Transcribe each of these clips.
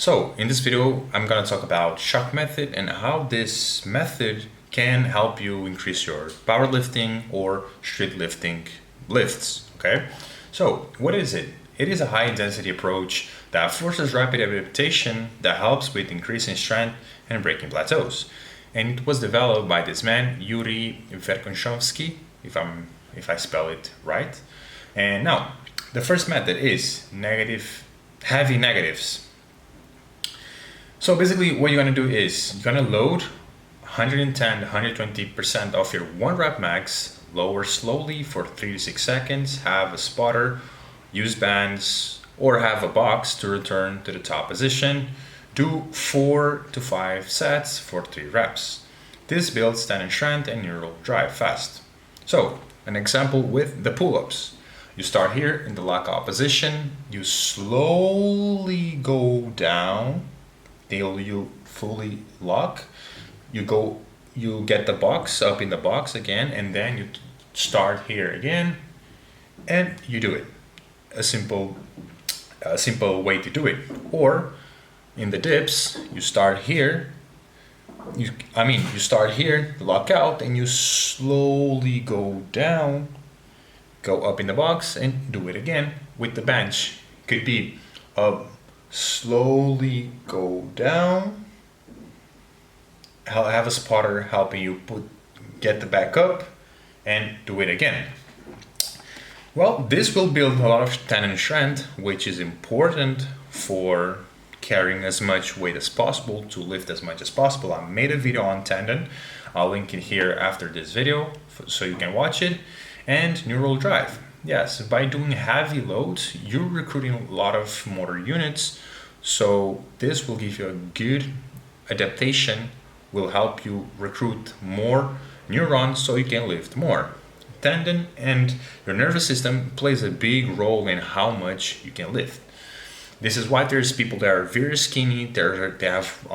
So in this video, I'm gonna talk about shock method and how this method can help you increase your powerlifting or street lifting lifts, okay? So what is it? It is a high intensity approach that forces rapid adaptation that helps with increasing strength and breaking plateaus. And it was developed by this man, Yuri Verkhoshansky, if I spell it right. And now, the first method is heavy negatives. So basically what you're gonna do is you're gonna load 110 to 120% of your 1 rep max, lower slowly for 3 to 6 seconds, have a spotter, use bands, or have a box to return to the top position. Do 4 to 5 sets for 3 reps. This builds tendon strength and neural drive fast. So, an example with the pull-ups. You start here in the lockout position, you slowly go down till you fully lock. You get the box up in the box again, and then you start here again, and you do it. A simple way to do it. Or in the dips, you start here. You start here, lock out, and you slowly go down, go up in the box, and do it again with the bench. Could be slowly go down. I'll have a spotter helping you get the back up and do it again. Well, this will build a lot of tendon strength, which is important for carrying as much weight as possible, to lift as much as possible. I made a video on tendon. I'll link it here after this video so you can watch it. And neural drive. Yes, by doing heavy loads, you're recruiting a lot of motor units. So this will give you a good adaptation, will help you recruit more neurons so you can lift more. Tendon and your nervous system plays a big role in how much you can lift. This is why there's people that are very skinny, they have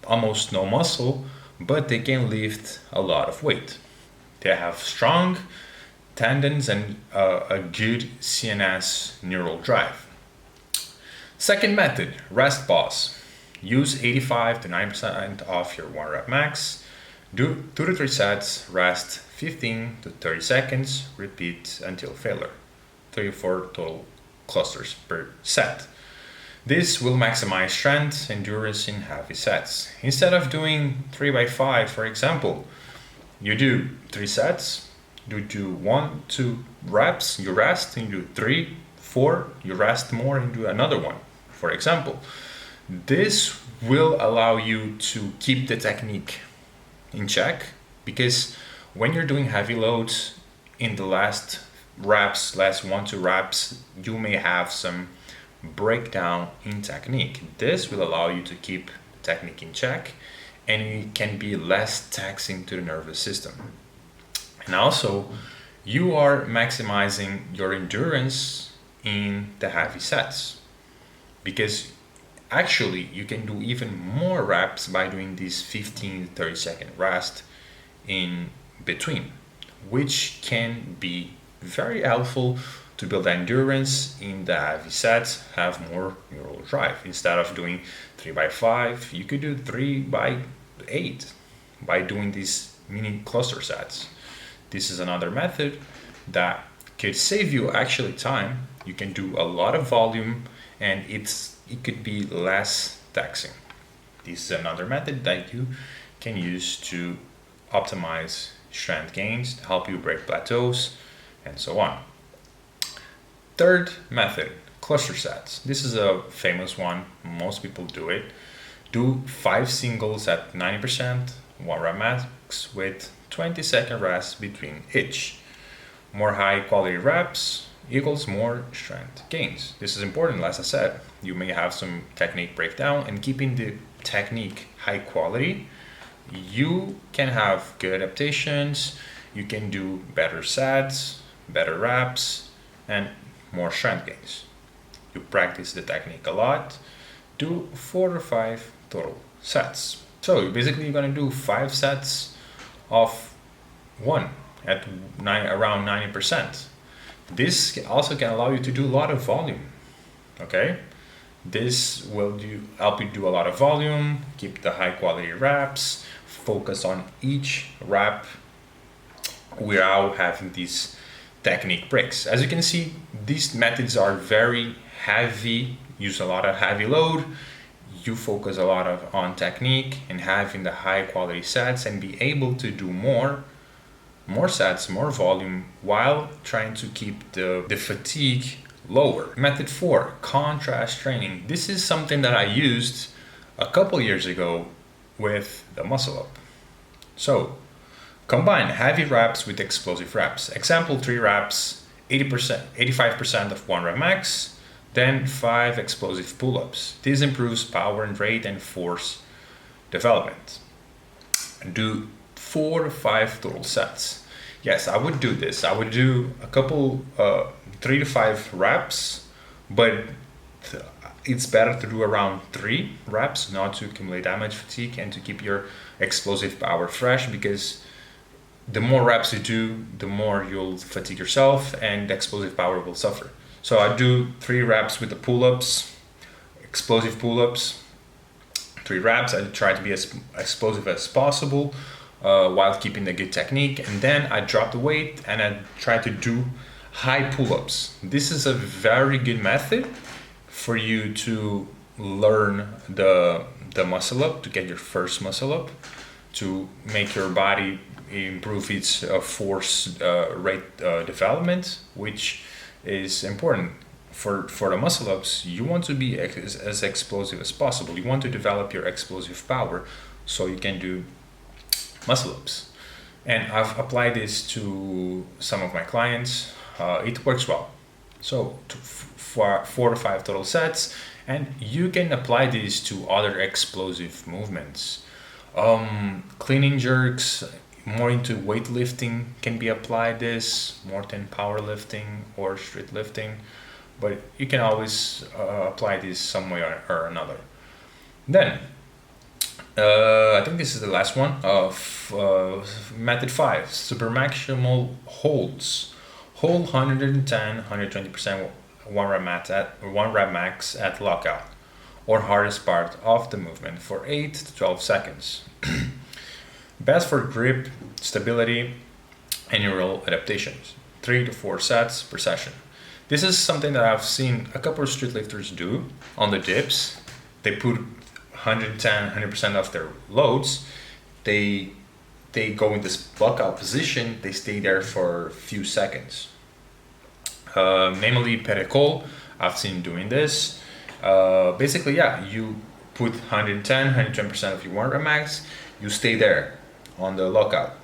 almost no muscle, but they can lift a lot of weight. They have strong tendons and a good CNS neural drive. Second method, rest pause. Use 85 to 90% of your 1 rep max. Do 2 to 3 sets, rest 15 to 30 seconds, repeat until failure. 3 or 4 total clusters per set. This will maximize strength, endurance in heavy sets. Instead of doing 3x5, for example, you do 3 sets, you do 1, 2 reps, you rest, and you do 3, 4, you rest more and do another one, for example. This will allow you to keep the technique in check, because when you're doing heavy loads in the last 1 2 reps, you may have some breakdown in technique. This will allow you to keep technique in check, and it can be less taxing to the nervous system. And also, you are maximizing your endurance in the heavy sets, because actually you can do even more reps by doing this 15 to 30 second rest in between, which can be very helpful to build endurance in the heavy sets, have more neural drive. Instead of doing 3x5, you could do 3x8 by doing these mini cluster sets. This is another method that could save you actually time. You can do a lot of volume and it could be less taxing. This is another method that you can use to optimize strength gains, to help you break plateaus, and so on. Third method, cluster sets. This is a famous one. Most people do it. Do 5 singles at 90%, 1 rep max with 20-second rest between each. More high quality reps equals more strength gains. This is important. As I said, you may have some technique breakdown, and keeping the technique high quality, you can have good adaptations, you can do better sets, better reps, and more strength gains. You practice the technique a lot, do 4 or 5 total sets. So basically you're going to do 5 sets of 1 at around 90%. This also can allow you to do a lot of volume, okay? This will help you do a lot of volume, keep the high quality reps, focus on each rep without having these technique breaks. As you can see, these methods are very heavy, use a lot of heavy load. You focus a lot on technique and having the high quality sets and be able to do more sets, more volume, while trying to keep the fatigue lower. Method 4, contrast training. This is something that I used a couple years ago with the muscle up. So combine heavy reps with explosive reps. Example, 3 reps, 85% of 1 rep max, then 5 explosive pull-ups. This improves power and rate and force development. And do 4 to 5 total sets. Yes, I would do this. I would do a couple, 3 to 5 reps, but it's better to do around 3 reps, not to accumulate that much fatigue and to keep your explosive power fresh, because the more reps you do, the more you'll fatigue yourself and the explosive power will suffer. So I do 3 reps with the pull-ups, explosive pull-ups, 3 reps. I try to be as explosive as possible while keeping a good technique. And then I drop the weight and I try to do high pull-ups. This is a very good method for you to learn the muscle up, to get your first muscle up, to make your body improve its force rate development, which is important for the muscle ups. You want to be as explosive as possible. You want to develop your explosive power so you can do muscle ups. And I've applied this to some of my clients. It works well. So for 4 to 5 total sets, and you can apply this to other explosive movements. Clean and jerks, more into weightlifting, can be applied this more than powerlifting or street lifting, but you can always apply this some way or another. Then I think this is the last one of method 5, super maximal holds. Hold 110, 120% 1 rep max at lockout or hardest part of the movement for 8 to 12 seconds. Best for grip, stability, and neural adaptations. 3 to 4 sets per session. This is something that I've seen a couple of street lifters do on the dips. They put 110, 100% of their loads. They go in this lockout position. They stay there for a few seconds. Namely, Pericol, I've seen doing this. Basically, yeah, you put 110, 120% of your 1 rep max. You stay there on the lockout.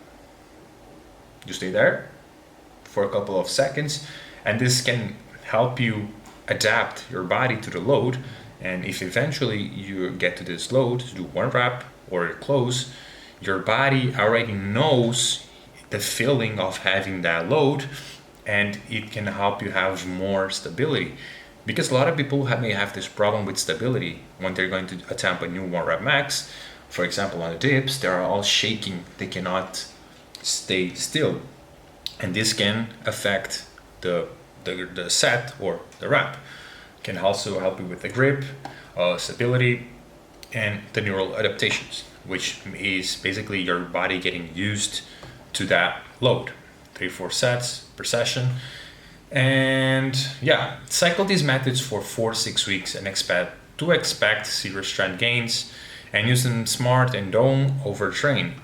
You stay there for a couple of seconds, and this can help you adapt your body to the load. And if eventually you get to this load to do 1 rep or close, your body already knows the feeling of having that load, and it can help you have more stability. Because a lot of people may have this problem with stability when they're going to attempt a new 1 rep max. For example, on the dips, they're all shaking. They cannot stay still. And this can affect the set or the rep. Can also help you with the grip, stability, and the neural adaptations, which is basically your body getting used to that load. 3-4 sets per session. And yeah, cycle these methods for 4-6 weeks and expect serious strength gains, and use them smart and don't overtrain.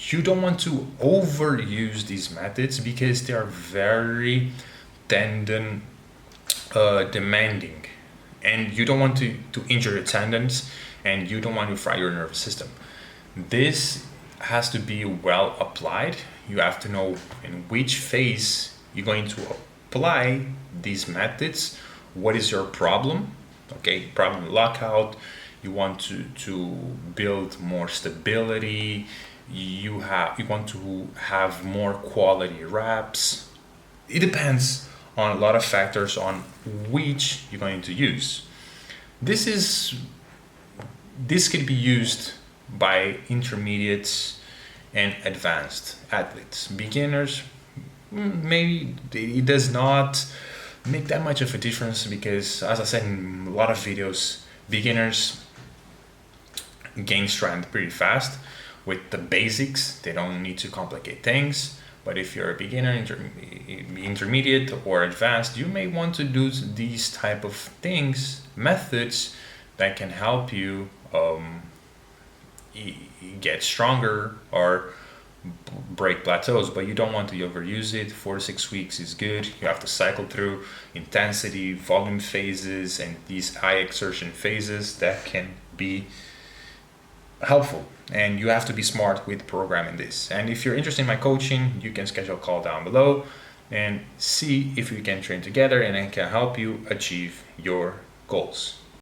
You don't want to overuse these methods because they are very tendon demanding, and you don't want to injure your tendons, and you don't want to fry your nervous system. This has to be well applied. You have to know in which phase you're going to apply these methods. What is your problem? Okay, problem lockout. You want to build more stability. You want to have more quality reps. It depends on a lot of factors on which you're going to use. This can be used by intermediates and advanced athletes. Beginners, maybe it does not make that much of a difference because, as I said in a lot of videos, Beginners gain strength pretty fast with the basics. They don't need to complicate things. But if you're a beginner, intermediate, or advanced, you may want to do these type of things, methods that can help you get stronger or break plateaus. But you don't want to overuse it. 4 to 6 weeks is good. You have to cycle through intensity, volume phases, and these high exertion phases that can be helpful, and you have to be smart with programming this. And if you're interested in my coaching, you can schedule a call down below and see if we can train together and I can help you achieve your goals.